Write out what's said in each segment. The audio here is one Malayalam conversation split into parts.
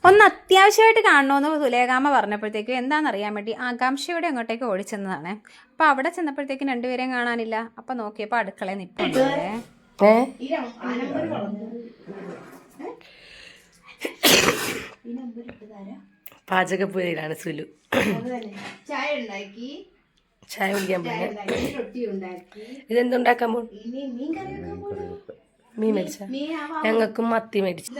ഒന്ന് അത്യാവശ്യമായിട്ട് കാണണമെന്ന് സുലേഖാമ്മ പറഞ്ഞപ്പോഴത്തേക്കും എന്താണെന്നറിയാൻ വേണ്ടി ആകാംക്ഷയോടെ അങ്ങോട്ടേക്ക് ഓടിച്ചെന്നതാണ്. അപ്പോൾ അവിടെ ചെന്നപ്പോഴത്തേക്കും രണ്ടുപേരെയും കാണാനില്ല. അപ്പം നോക്കിയപ്പോൾ അടുക്കളയിൽ നിൽപ്പുണ്ടേ. പാചകപ്പുരയിലാണ് സുലു. ചായ ഉണ്ടാക്കി, ചായ കുടിക്കാൻ പോയി. ഇതെന്തുണ്ടാക്കാൻ പോകും? മീൻ മേടിച്ച ഞങ്ങൾക്കും മത്തി മേടിച്ചു.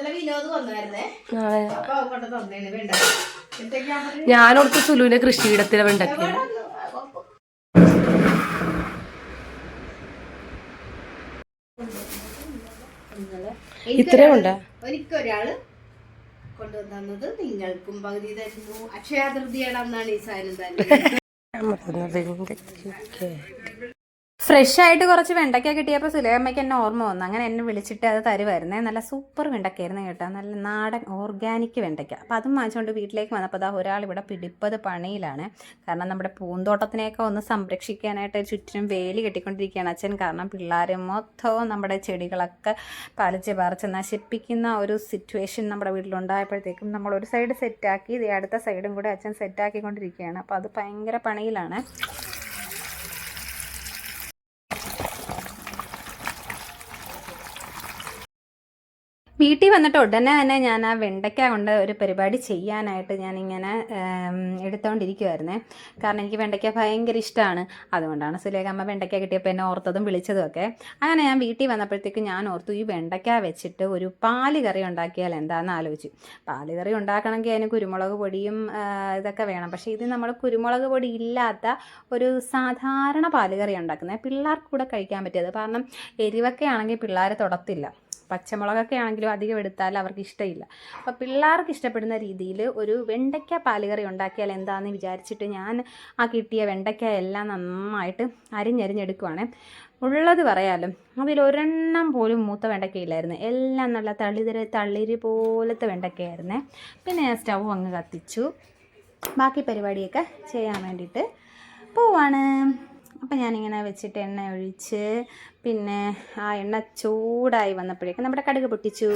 ഞാനോടത്ത് സുലുവിന്റെ കൃഷിയിടത്തിലെ വെണ്ടയ്ക്ക. ഇത്രയും ഉണ്ടാ? ഒരിക്കൊരാള് കൊണ്ടുവന്നത് നിങ്ങൾക്കും പകുതി തരുന്നു. അക്ഷയാതൃതിയുടെ അന്നാണ് ഈ സാധനം തന്നെ. ഫ്രഷ് ആയിട്ട് കുറച്ച് വെണ്ടയ്ക്ക കിട്ടിയപ്പോൾ സുലേഖമ്മയ്ക്ക് എന്നെ ഓർമ്മ വന്നു. അങ്ങനെ എന്നെ വിളിച്ചിട്ട് അത് തരുമായിരുന്നേ. നല്ല സൂപ്പർ വെണ്ടയ്ക്കായിരുന്നു കേട്ടോ, നല്ല നാടൻ ഓർഗാനിക് വെണ്ടയ്ക്ക. അപ്പോൾ അതും വാങ്ങിച്ചുകൊണ്ട് വീട്ടിലേക്ക് വന്നപ്പോൾ അതാ ഒരാൾ ഇവിടെ പിടിപ്പത് പണിയിലാണ്. കാരണം നമ്മുടെ പൂന്തോട്ടത്തിനെയൊക്കെ ഒന്ന് സംരക്ഷിക്കാനായിട്ട് ചുറ്റിനും വേലി കെട്ടിക്കൊണ്ടിരിക്കുകയാണ് അച്ഛൻ. കാരണം പിള്ളേർ മൊത്തവും നമ്മുടെ ചെടികളൊക്കെ പറിച്ച് നശിപ്പിക്കുന്ന ഒരു സിറ്റുവേഷൻ നമ്മുടെ വീട്ടിലുണ്ടായപ്പോഴത്തേക്കും നമ്മൾ ഒരു സൈഡ് സെറ്റാക്കി അടുത്ത സൈഡും കൂടെ അച്ഛൻ സെറ്റാക്കിക്കൊണ്ടിരിക്കുകയാണ്. അപ്പോൾ അത് ഭയങ്കര പണിയിലാണ്. വീട്ടിൽ വന്നിട്ട് ഉടനെ തന്നെ ഞാൻ ആ വെണ്ടയ്ക്ക കൊണ്ട് ഒരു പരിപാടി ചെയ്യാനായിട്ട് ഞാനിങ്ങനെ എടുത്തുകൊണ്ടിരിക്കുമായിരുന്നേ. കാരണം എനിക്ക് വെണ്ടയ്ക്ക ഭയങ്കര ഇഷ്ടമാണ്. അതുകൊണ്ടാണ് സുലേഖാമ്മ വെണ്ടയ്ക്ക കിട്ടിയപ്പോൾ എന്നെ ഓർത്തതും വിളിച്ചതും ഒക്കെ. അങ്ങനെ ഞാൻ വീട്ടിൽ വന്നപ്പോഴത്തേക്ക് ഞാൻ ഓർത്തു ഈ വെണ്ടയ്ക്ക വെച്ചിട്ട് ഒരു പാല് കറി ഉണ്ടാക്കിയാൽ എന്താണെന്ന് ആലോചിച്ചു. പാല് കറി ഉണ്ടാക്കണമെങ്കിൽ അതിന് കുരുമുളക് പൊടിയും ഇതൊക്കെ വേണം. പക്ഷേ ഇത് നമ്മൾ കുരുമുളക് പൊടി ഇല്ലാത്ത ഒരു സാധാരണ പാല് കറി ഉണ്ടാക്കുന്നത്. പിള്ളേർക്ക് കൂടെ കഴിക്കാൻ പറ്റിയത്. കാരണം എരിവൊക്കെ ആണെങ്കിൽ പിള്ളേർ തൊടത്തില്ല. പച്ചമുളകൊക്കെ ആണെങ്കിലും അധികം എടുത്താൽ അവർക്ക് ഇഷ്ടമില്ല. അപ്പോൾ പിള്ളേർക്ക് ഇഷ്ടപ്പെടുന്ന രീതിയിൽ ഒരു വെണ്ടയ്ക്ക പാലുകറി ഉണ്ടാക്കിയാൽ എന്താണെന്ന് വിചാരിച്ചിട്ട് ഞാൻ ആ കിട്ടിയ വെണ്ടയ്ക്ക എല്ലാം നന്നായിട്ട് അരിഞ്ഞെടുക്കുവാണ്. ഉള്ളത് പറയാമല്ലോ, അതിലൊരെണ്ണം പോലും മൂത്ത വെണ്ടയ്ക്കയില്ലായിരുന്നു. എല്ലാം നല്ല തളിര് പോലത്തെ വെണ്ടയ്ക്കയായിരുന്നേ. പിന്നെ ഞാൻ സ്റ്റൗ അങ്ങ് കത്തിച്ചു. ബാക്കി പരിപാടിയൊക്കെ ചെയ്യാൻ വേണ്ടിയിട്ട് പോവാണ്. അപ്പം ഞാനിങ്ങനെ വെച്ചിട്ട് എണ്ണ ഒഴിച്ച്, പിന്നെ ആ എണ്ണ ചൂടായി വന്നപ്പോഴേക്കും നമ്മുടെ കടുക് പൊട്ടിച്ചു.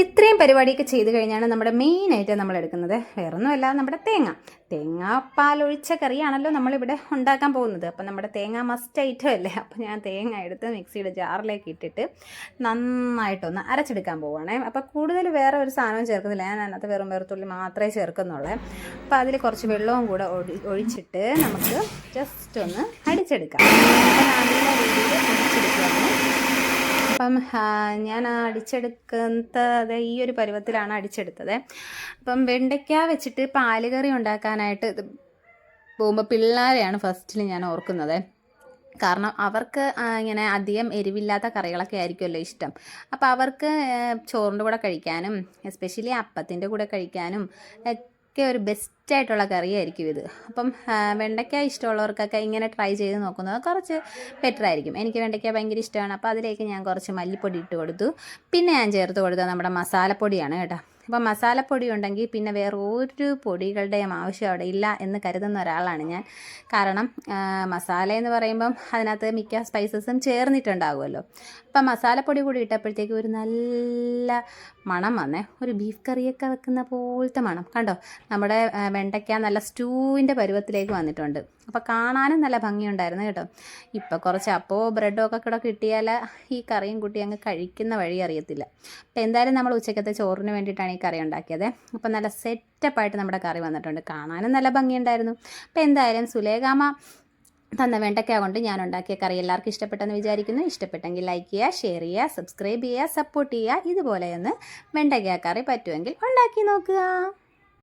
ഇത്രയും പരിപാടിയൊക്കെ ചെയ്ത് കഴിഞ്ഞാണ് നമ്മുടെ മെയിനായിട്ട് നമ്മൾ എടുക്കുന്നത്. വേറൊന്നുമല്ല, നമ്മുടെ തേങ്ങാപ്പാലൊഴിച്ച കറിയാണല്ലോ നമ്മളിവിടെ ഉണ്ടാക്കാൻ പോകുന്നത്. അപ്പം നമ്മുടെ തേങ്ങ മസ്റ്റ് ഐറ്റം അല്ലേ. അപ്പം ഞാൻ തേങ്ങ എടുത്ത് മിക്സിയുടെ ജാറിലേക്ക് ഇട്ടിട്ട് നന്നായിട്ടൊന്ന് അരച്ചെടുക്കാൻ പോവുകയാണേ. അപ്പോൾ കൂടുതൽ വേറെ ഒരു സാധനവും ചേർക്കുന്നില്ല. ഞാൻ അതിനകത്ത് വെറും വെറുത്തുള്ളി മാത്രമേ ചേർക്കുന്നുള്ളൂ. അപ്പോൾ അതിൽ കുറച്ച് വെള്ളവും കൂടെ ഒഴിച്ചിട്ട് നമുക്ക് ജസ്റ്റ് ഒന്ന് അടിച്ചെടുക്കാം. അപ്പം നല്ല രീതിയിൽ അടിച്ചെടുക്കുകയാണ്. അപ്പം ഞാൻ അടിച്ചെടുക്കുന്നത് ഈ ഒരു പരുവത്തിലാണ് അടിച്ചെടുത്തത്. അപ്പം വെണ്ടയ്ക്ക വെച്ചിട്ട് പാലുകറി ഉണ്ടാക്കാനായിട്ട് പോകുമ്പോൾ പിള്ളേരെയാണ് ഫസ്റ്റിൽ ഞാൻ ഓർക്കുന്നത്. കാരണം അവർക്ക് ഇങ്ങനെ അധികം എരിവില്ലാത്ത കറികളൊക്കെ ആയിരിക്കുമല്ലോ ഇഷ്ടം. അപ്പോൾ അവർക്ക് ചോറിൻ്റെ കൂടെ കഴിക്കാനും എസ്പെഷ്യലി അപ്പത്തിൻ്റെ കൂടെ കഴിക്കാനും ഒക്കെ ഒരു ബെസ്റ്റായിട്ടുള്ള കറിയായിരിക്കും ഇത്. അപ്പം വെണ്ടയ്ക്ക ഇഷ്ടമുള്ളവർക്കൊക്കെ ഇങ്ങനെ ട്രൈ ചെയ്ത് നോക്കുന്നത് കുറച്ച് ബെറ്റർ ആയിരിക്കും. എനിക്ക് വെണ്ടയ്ക്ക ഭയങ്കര ഇഷ്ടമാണ്. അപ്പോൾ അതിലേക്ക് ഞാൻ കുറച്ച് മല്ലിപ്പൊടി ഇട്ട് കൊടുത്തു. പിന്നെ ഞാൻ ചേർത്ത് കൊടുത്തത് നമ്മുടെ മസാലപ്പൊടിയാണ് കേട്ടോ. അപ്പോൾ മസാലപ്പൊടി ഉണ്ടെങ്കിൽ പിന്നെ വേറെ ഒരു പൊടികളുടെയും ആവശ്യം അവിടെ ഇല്ല എന്ന് കരുതുന്ന ഒരാളാണ് ഞാൻ. കാരണം മസാല എന്ന് പറയുമ്പം അതിനകത്ത് മിക്ക സ്പൈസസും ചേർന്നിട്ടുണ്ടാകുമല്ലോ. അപ്പം മസാലപ്പൊടി കൂടി ഇട്ടപ്പോഴത്തേക്ക് ഒരു നല്ല മണം വന്നേ, ഒരു ബീഫ് കറിയൊക്കെ വെക്കുന്ന പോലത്തെ മണം കണ്ടോ. നമ്മുടെ വെണ്ടയ്ക്ക നല്ല സ്റ്റൂവിൻ്റെ പരുവത്തിലേക്ക് വന്നിട്ടുണ്ട്. അപ്പോൾ കാണാനും നല്ല ഭംഗിയുണ്ടായിരുന്നു കേട്ടോ. ഇപ്പോൾ കുറച്ച് അപ്പോ ബ്രെഡോ ഒക്കെ കൂടെ കിട്ടിയാൽ ഈ കറിയും കൂട്ടി അങ്ങ് കഴിക്കുന്ന വഴി അറിയത്തില്ല. അപ്പോൾ എന്തായാലും നമ്മൾ ഉച്ചക്കത്തെ ചോറിന് വേണ്ടിയിട്ടാണ് ഈ കറി ഉണ്ടാക്കിയത്. അപ്പോൾ നല്ല സെറ്റപ്പായിട്ട് നമ്മുടെ കറി വന്നിട്ടുണ്ട്, കാണാനും നല്ല ഭംഗിയുണ്ടായിരുന്നു. അപ്പോൾ എന്തായാലും സുലേഖാമ്മ തന്ന വെണ്ടയ്ക്ക കൊണ്ട് ഞാൻ ഉണ്ടാക്കിയ കറി എല്ലാവർക്കും ഇഷ്ടപ്പെട്ടെന്ന് വിചാരിക്കുന്നു. ഇഷ്ടപ്പെട്ടെങ്കിൽ ലൈക്ക് ചെയ്യുക, ഷെയർ ചെയ്യുക, സബ്സ്ക്രൈബ് ചെയ്യുക, സപ്പോർട്ട് ചെയ്യുക. ഇതുപോലെയൊന്ന് വെണ്ടയ്ക്ക കറി പറ്റുമെങ്കിൽ ഉണ്ടാക്കി നോക്കുക.